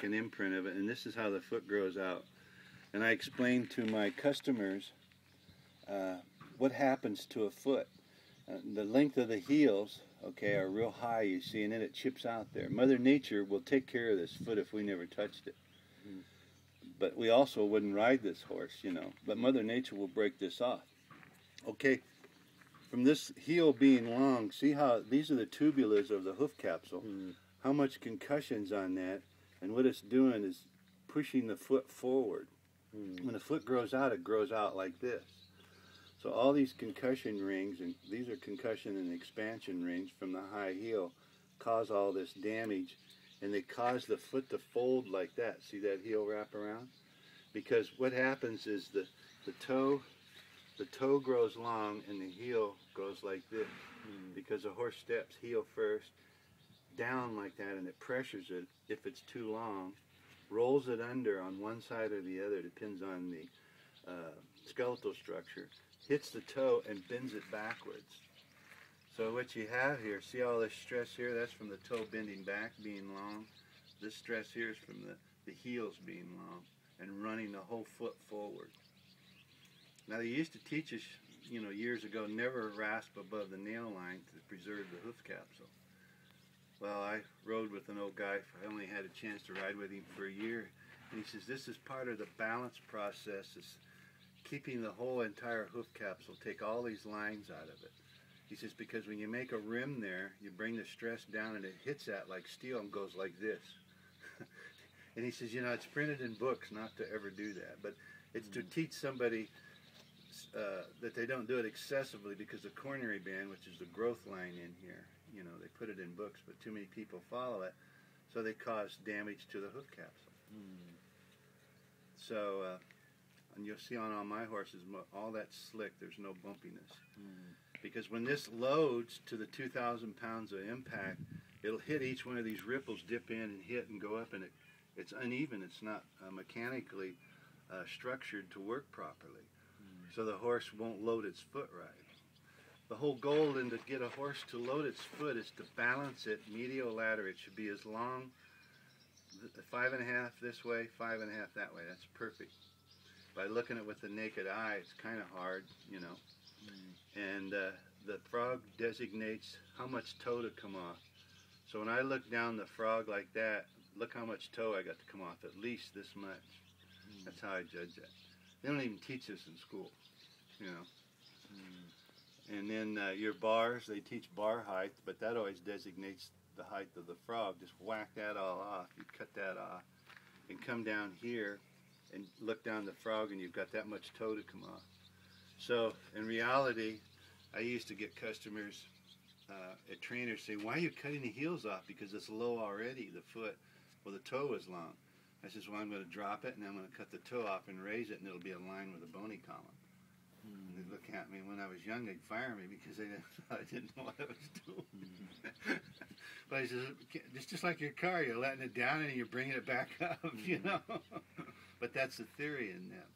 mark, an imprint of it, and this is how the foot grows out. And I explain to my customers what happens to a foot. The length of the heels, okay, are real high, you see, and then it chips out there. Mother Nature will take care of this foot if we never touched it. But we also wouldn't ride this horse, you know. But Mother Nature will break this off. Okay, from this heel being long, see how these are the tubulas of the hoof capsule. How much concussion's on that, and what it's doing is pushing the foot forward. When the foot grows out, it grows out like this. So all these concussion rings, and these are concussion and expansion rings from the high heel, cause all this damage, and they cause the foot to fold like that. See that heel wrap around? Because what happens is the toe grows long and the heel goes like this. Because the horse steps heel first, down like that, and it pressures it if it's too long, rolls it under on one side or the other, depends on the skeletal structure, hits the toe and bends it backwards. So what you have here, see all this stress here, that's from the toe bending back, being long. This stress here is from the heels being long and running the whole foot forward. Now they used to teach us, you know, years ago, never rasp above the nail line to preserve the hoof capsule. Well, I rode with an old guy, I only had a chance to ride with him for a year, and he says this is part of the balance process, is keeping the whole entire hoof capsule, take all these lines out of it. He says because when you make a rim there, you bring the stress down and it hits that like steel and goes like this. And he says, you know, it's printed in books not to ever do that, but it's to teach somebody that they don't do it excessively, because the coronary band, which is the growth line in here, you know, they put it in books, but too many people follow it, so they cause damage to the hoof capsule. So, and you'll see on all my horses, all that's slick, there's no bumpiness. Because when this loads to the 2,000 pounds of impact, it'll hit each one of these ripples, dip in and hit and go up, and it's uneven, it's not mechanically structured to work properly. So the horse won't load its foot right. The whole goal then to get a horse to load its foot is to balance it medial-lateral. It should be as long, 5.5 this way, 5.5 that way. That's perfect. By looking at it with the naked eye, it's kind of hard, you know. And the frog designates how much toe to come off. So when I look down the frog like that, look how much toe I got to come off, at least this much. That's how I judge that. They don't even teach this in school, you know. And then your bars, they teach bar height, but that always designates the height of the frog. Just whack that all off. You cut that off and come down here and look down the frog, and you've got that much toe to come off. So in reality, I used to get customers at trainers say, why are you cutting the heels off? Because it's low already, the foot. Well, the toe is long. I says, well, I'm going to drop it, and I'm going to cut the toe off and raise it, and it'll be in line with a bony column. And they'd look at me when I was young, they'd fire me because they thought I didn't know what I was doing. But I said, it's just like your car, you're letting it down and you're bringing it back up, you know. But that's the theory in that.